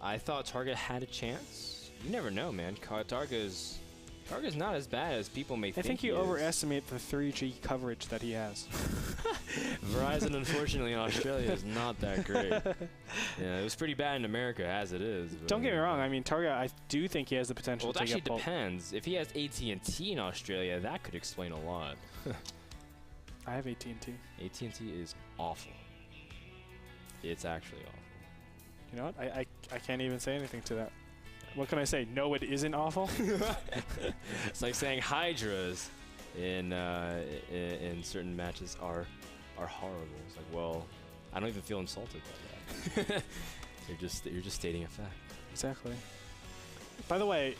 I thought TargA had a chance. You never know, man. TarGA's not as bad as people may think. I think you overestimate the 3G coverage that he has. Verizon, unfortunately, in Australia is not that great. Yeah, it was pretty bad in America as it is. Don't get me wrong. I mean, TargA, I do think he has the potential to take get Polt. Well, it actually depends. If he has AT&T in Australia, that could explain a lot. I have AT&T. AT&T is awful. It's actually awful. You know what? I can't even say anything to that. What can I say? No, it isn't awful. It's like saying Hydras in certain matches are horrible. It's like, well, I don't even feel insulted by that. you're just stating a fact. Exactly. By the way,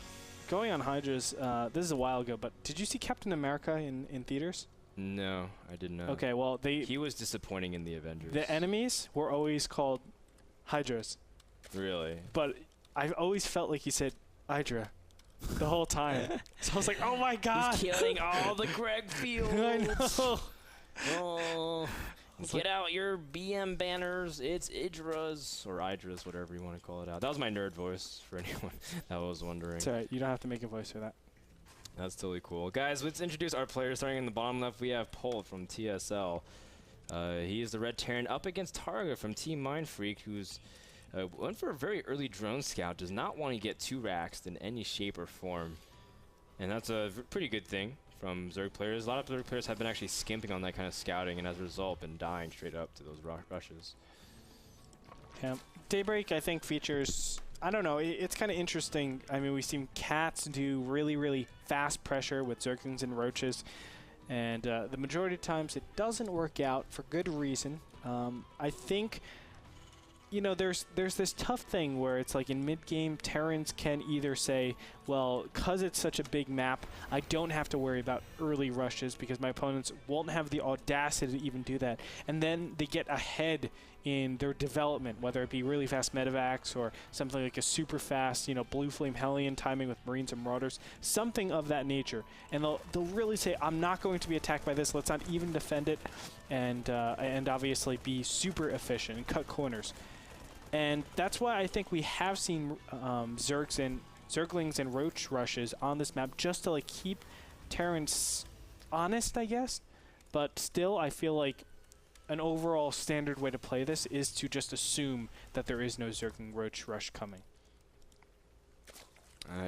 going on Hydras, this is a while ago, but did you see Captain America in theaters? No, I didn't know. Okay, well, he was disappointing in the Avengers. The enemies were always called Hydras. Really? But I've always felt like he said Hydra the whole time. So I was like, oh my god! He's killing all the Greg Fields. I know. Oh, get out your BM banners. It's Idras or Idras, whatever you want to call it out. That was my nerd voice for anyone that was wondering. It's alright. You don't have to make a voice for that. That's totally cool. Guys, let's introduce our players. Starting in the bottom left, we have Polt from TSL. He is the Red Terran up against TargA from Team Mindfreak, who's went for a very early drone scout, does not want to get too raxed in any shape or form. And that's a pretty good thing from Zerg players. A lot of Zerg players have been actually skimping on that kind of scouting, and as a result, been dying straight up to those rushes. Yeah. Daybreak, I think, features... I don't know, it's kind of interesting. I mean, we've seen Cats do really, really fast pressure with Zerglings and Roaches. And the majority of times it doesn't work out for good reason. I think... You know, there's this tough thing where it's like in mid-game, Terrans can either say, well, because it's such a big map, I don't have to worry about early rushes because my opponents won't have the audacity to even do that. And then they get ahead in their development, whether it be really fast medevacs or something like a super fast, you know, Blue Flame Hellion timing with Marines and Marauders, something of that nature. And they'll really say, I'm not going to be attacked by this, let's not even defend it, and obviously be super efficient and cut corners. And that's why I think we have seen Zerglings and Roach rushes on this map just to like keep Terrans honest, I guess. But still, I feel like an overall standard way to play this is to just assume that there is no Zergling Roach rush coming.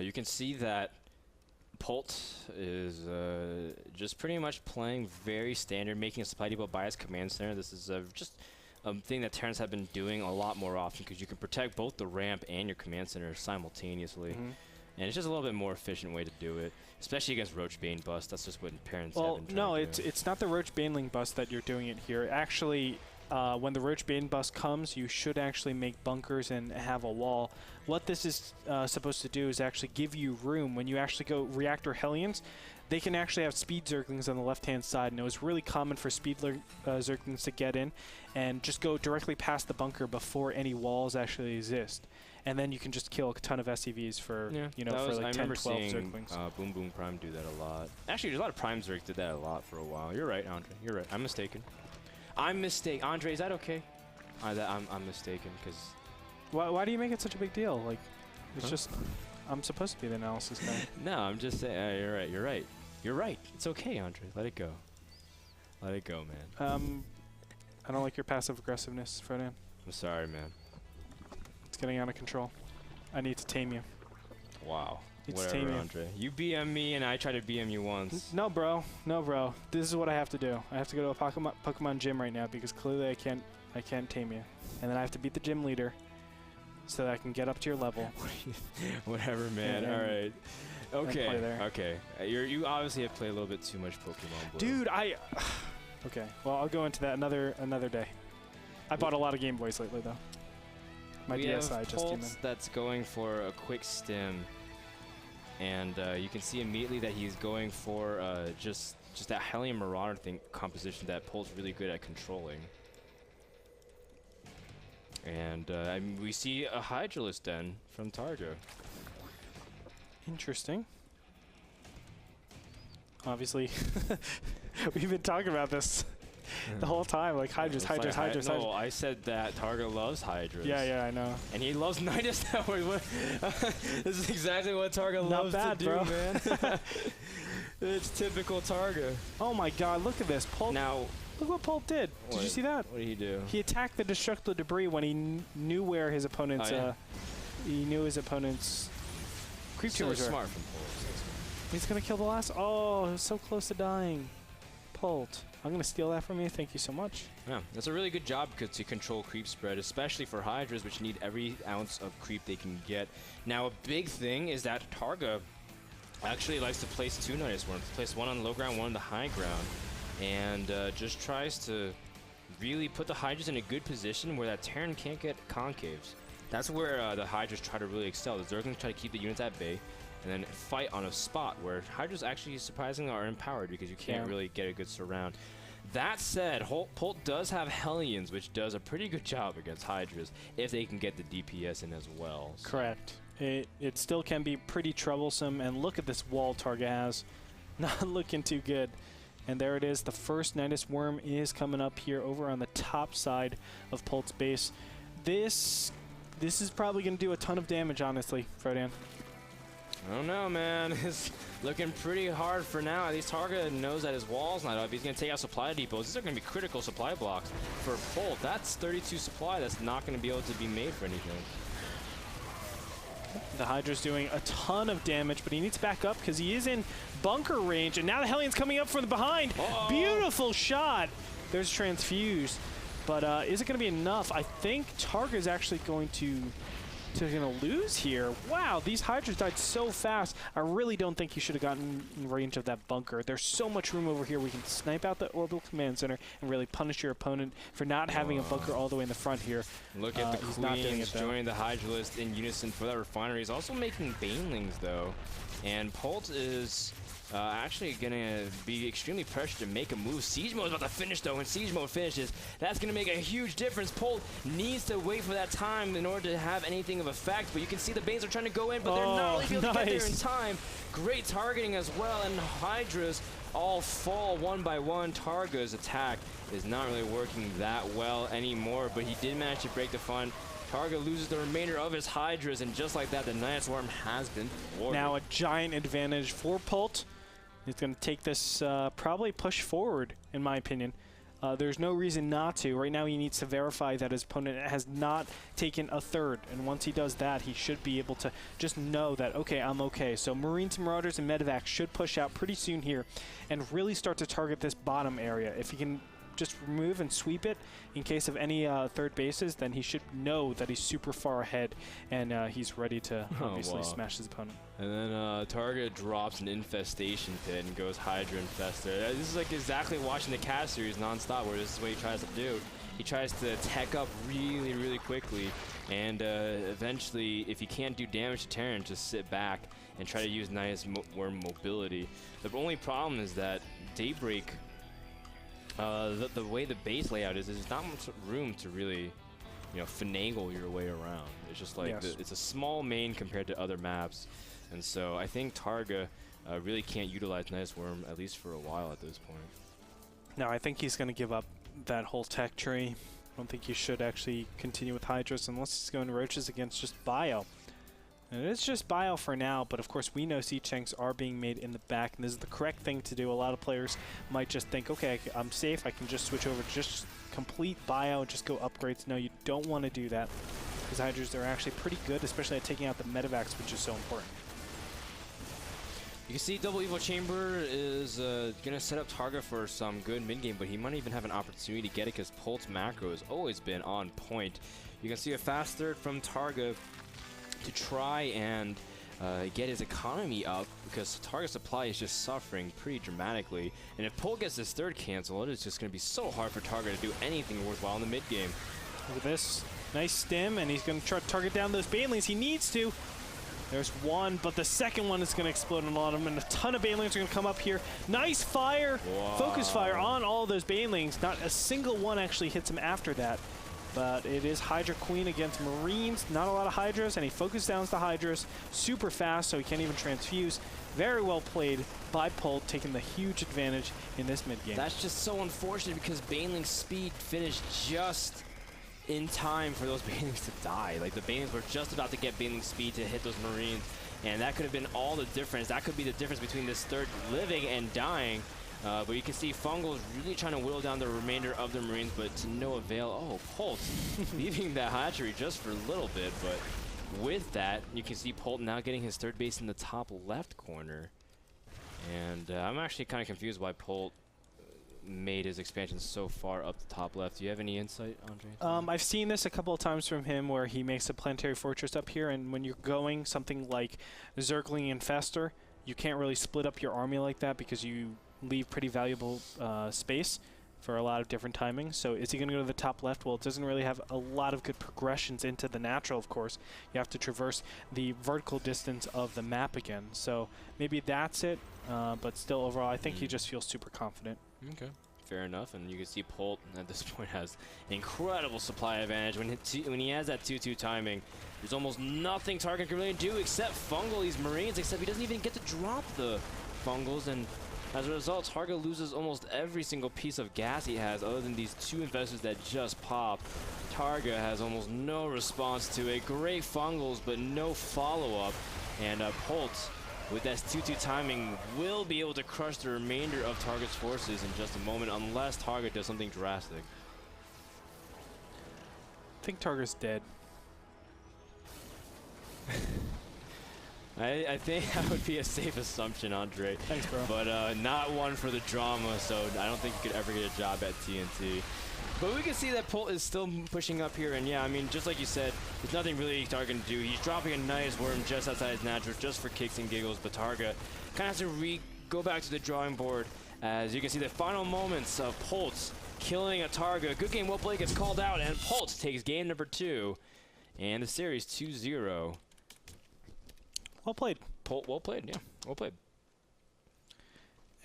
You can see that Polt is just pretty much playing very standard, making a supply depot by his command center. This is just a thing that Terrans have been doing a lot more often because you can protect both the ramp and your command center simultaneously. And it's just a little bit more efficient way to do it, especially against Roach Bane Bust. That's just what Terrans have been trying to do. It's not the Roach Baneling Bust that you're doing it here. Actually, when the Roach Bane Bust comes, you should actually make bunkers and have a wall. What this is supposed to do is actually give you room. When you actually go Reactor Hellions, they can actually have speed Zerglings on the left-hand side, and it was really common for speed Zerglings to get in and just go directly past the bunker before any walls actually exist. And then you can just kill a ton of SCVs for, you know, for like 10, 12 Zerglings. Boom Boom Prime do that a lot. Actually, there's a lot of Prime Zerg did that a lot for a while. You're right, Andre. You're right. I'm mistaken. I'm mistaken. Andre, is that okay? I'm mistaken, because... Why do you make it such a big deal? Like, it's just... I'm supposed to be the analysis guy. No, I'm just saying... you're right. You're right. You're right. It's okay, Andre. Let it go. Let it go, man. I don't like your passive aggressiveness, Frodan. I'm sorry, man. It's getting out of control. I need to tame you. Wow. Whatever, Andre. You BM me, and I try to BM you once. No, bro. No, bro. This is what I have to do. I have to go to a Pokemon gym right now because clearly I can't tame you. And then I have to beat the gym leader so that I can get up to your level. Whatever, man. All right. Okay. Okay. You obviously have played a little bit too much Pokemon Blue. Dude, okay. Well, I'll go into that another day. I bought a lot of Game Boys lately, though. My DSi just came in. That's going for a quick stim, and you can see immediately that he's going for just that Hellion Marauder composition that Polt's really good at controlling. And I mean, we see a Hydralisk Den from TargA. Interesting. Obviously, we've been talking about this. the whole time, like Hydras, Hydras, like, Hydras, no, Hydras. I said that TargA loves Hydras. Yeah, I know. And he loves Nidus Tower. This is exactly what TargA loves to do, bro. man. It's typical TargA. Oh my God, look at this. Polt. Now, look what Polt did. Did you see that? What did he do? He attacked the destructible debris when he knew where his opponent's. He knew his opponent's creep tumors were. Smart from Polt. He's gonna kill the last. Oh, he was so close to dying. Polt, I'm gonna steal that from you. Thank you so much. Yeah, that's a really good job to control creep spread, especially for Hydras, which need every ounce of creep they can get. Now, a big thing is that TargA actually likes to place 2 Nidus Worms. Place one on the low ground, one on the high ground, and just tries to really put the Hydras in a good position where that Terran can't get concaves. That's where the Hydras try to really excel. The Zerglings try to keep the units at bay, and then fight on a spot where Hydras actually surprisingly are empowered because you can't really get a good surround. That said, Polt does have Hellions, which does a pretty good job against Hydras if they can get the DPS in as well. So. Correct. It still can be pretty troublesome, and look at this wall TargA has. Not looking too good. And there it is. The first Nidus Worm is coming up here over on the top side of Polt's base. This is probably going to do a ton of damage, honestly, Frodian. I don't know, man. It's looking pretty hard for now. At least TargA knows that his wall's not up. He's going to take out supply depots. These are going to be critical supply blocks for Polt. That's 32 supply that's not going to be able to be made for anything. The Hydra's doing a ton of damage, but he needs to back up because he is in bunker range. And now the Hellion's coming up from the behind. Beautiful shot. There's Transfuse. But is it going to be enough? I think TargA is actually going to lose here. Wow, these Hydras died so fast. I really don't think he should have gotten in range of that bunker. There's so much room over here. We can snipe out the orbital command center and really punish your opponent for not having a bunker all the way in the front here. Look at the Queens joining the Hydra list in unison for that refinery. He's also making Banelings, though. And Polt is actually going to be extremely pressured to make a move. Siege Mode is about to finish, though. When Siege Mode finishes, that's going to make a huge difference. Polt needs to wait for that time in order to have anything of effect. But you can see the Banes are trying to go in, but they're not really able to get there in time. Great targeting as well, and Hydras all fall one by one. TargA's attack is not really working that well anymore, but he did manage to break the front. TargA loses the remainder of his Hydras, and just like that, the Nidus Worm has been thwarted. Now a giant advantage for Polt. He's going to take this, probably push forward, in my opinion. There's no reason not to. Right now he needs to verify that his opponent has not taken a third. And once he does that, he should be able to just know that, okay, I'm okay. So Marines, Marauders, and Medevacs should push out pretty soon here and really start to target this bottom area. If he can just remove and sweep it in case of any third bases, then he should know that he's super far ahead and he's ready to obviously smash his opponent. And then TargA drops an infestation pit and goes Hydra Infester. This is like exactly watching the Cast series nonstop, where this is what he tries to do. He tries to tech up really, really quickly, and eventually, if he can't do damage to Terran, just sit back and try to use Nidus Worm mobility. The only problem is that Daybreak, the way the base layout is, there's not much room to really, finagle your way around. It's just like it's a small main compared to other maps, and so I think TargA really can't utilize Nidus Worm, at least for a while at this point. No, I think he's going to give up that whole tech tree. I don't think he should actually continue with Hydras unless he's going Roaches against just Bio. And it's just Bio for now, but of course we know siege tanks are being made in the back, and this is the correct thing to do. A lot of players might just think, okay, I'm safe, I can just switch over, just complete Bio, just go upgrades. No, you don't want to do that, because Hydras are actually pretty good, especially at taking out the Medevacs, which is so important. You can see Double Evil Chamber is going to set up TargA for some good mid-game, but he might even have an opportunity to get it because Polt's macro has always been on point. You can see a fast third from TargA to try and get his economy up, because TargA supply is just suffering pretty dramatically. And if Polt gets this third cancel, it is just going to be so hard for TargA to do anything worthwhile in the mid-game. Look at this. Nice stim, and he's going to try to target down those Banelings. He needs to. There's one, but the second one is going to explode on a lot of them, and a ton of Banelings are going to come up here. Nice fire! Wow. Focus fire on all those Banelings. Not a single one actually hits him after that. But it is Hydra Queen against Marines. Not a lot of Hydras, and he focus downs the Hydras super fast, so he can't even transfuse. Very well played by Polt, taking the huge advantage in this mid-game. That's just so unfortunate because Baneling's speed finished just in time for those Banelings to die. Like, the Banelings were just about to get Baneling's speed to hit those Marines, and that could have been all the difference. That could be the difference between this third living and dying. But you can see Fungal's really trying to whittle down the remainder of the Marines, but to no avail. Oh, Polt leaving that hatchery just for a little bit, but with that, you can see Polt now getting his third base in the top left corner. And I'm actually kind of confused why Polt made his expansion so far up the top left. Do you have any insight, Andre? I've seen this a couple of times from him where he makes a planetary fortress up here, and when you're going something like Zergling Infestor, you can't really split up your army like that because you leave pretty valuable space for a lot of different timings. So is he going to go to the top left? Well, it doesn't really have a lot of good progressions into the natural, of course. You have to traverse the vertical distance of the map again. So maybe that's it, but still overall, I think he just feels super confident. Okay. Fair enough, and you can see Polt at this point has incredible supply advantage. When he has that 2-2 timing, there's almost nothing TargA can really do except fungal these Marines, except he doesn't even get to drop the fungals, and as a result, TargA loses almost every single piece of gas he has other than these two investors that just pop. TargA has almost no response to it. Great fungals, but no follow-up, and Polt, with that 2-2 timing, will be able to crush the remainder of TargA's forces in just a moment, unless TargA does something drastic. I think TargA's dead. I think that would be a safe assumption, Andre. Thanks, bro. But not one for the drama, so I don't think you could ever get a job at TNT. But we can see that Polt is still pushing up here, and yeah, I mean, just like you said, there's nothing really TargA can do. He's dropping a nice worm just outside his natural, just for kicks and giggles, but TargA kind of has to go back to the drawing board. As you can see the final moments of Polt killing a TargA. Good game, well played, gets called out, and Polt takes game number 2, and the series 2-0. Well played. Polt, well played, yeah, well played.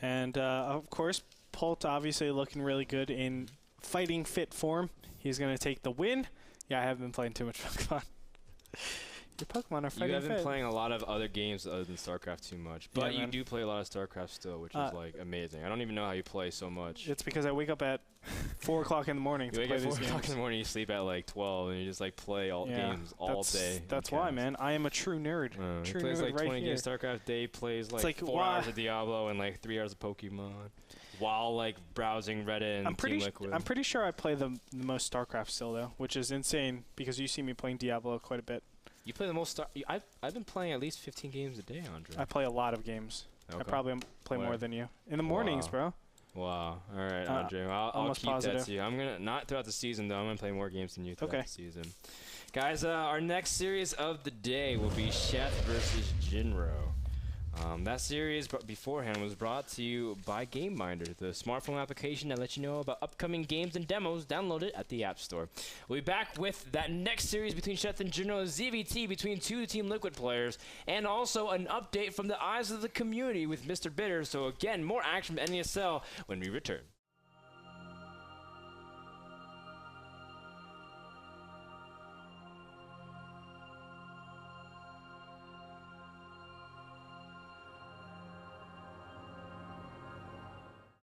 And of course, Polt obviously looking really good in fighting fit form. He's going to take the win. Yeah, I haven't been playing too much Pokemon. Your Pokemon are fighting fit. You have been playing a lot of other games other than Starcraft too much, but yeah, you do play a lot of Starcraft still, which is like amazing. I don't even know how you play so much. It's because I wake up at 4 o'clock in the morning to play these games. 4 o'clock in the morning, you sleep at like 12, and you just like play games all day. That's why, man. I am a true nerd. True plays nerd like 20 games Starcraft Day, plays like 4 hours of Diablo and like 3 hours of Pokemon, while like browsing Reddit and Team Liquid. I'm pretty sure I play the most Starcraft still though, which is insane because you see me playing Diablo quite a bit. You play the most I've been playing at least 15 games a day, Andre. I play a lot of games. Okay. I probably play more than you. In the mornings, bro. Wow. All right, Andre. I'll keep that to you. I'm going to, not throughout the season, though. I'm going to play more games than you throughout the season. Guys, our next series of the day will be Chef versus Jinro. That series beforehand was brought to you by GameMinder, the smartphone application that lets you know about upcoming games and demos. Download it at the App Store. We'll be back with that next series between Chef and Jinro, ZVT between 2 Team Liquid players, and also an update from the eyes of the community with Mr. Bitter. So again, more action from NASL when we return.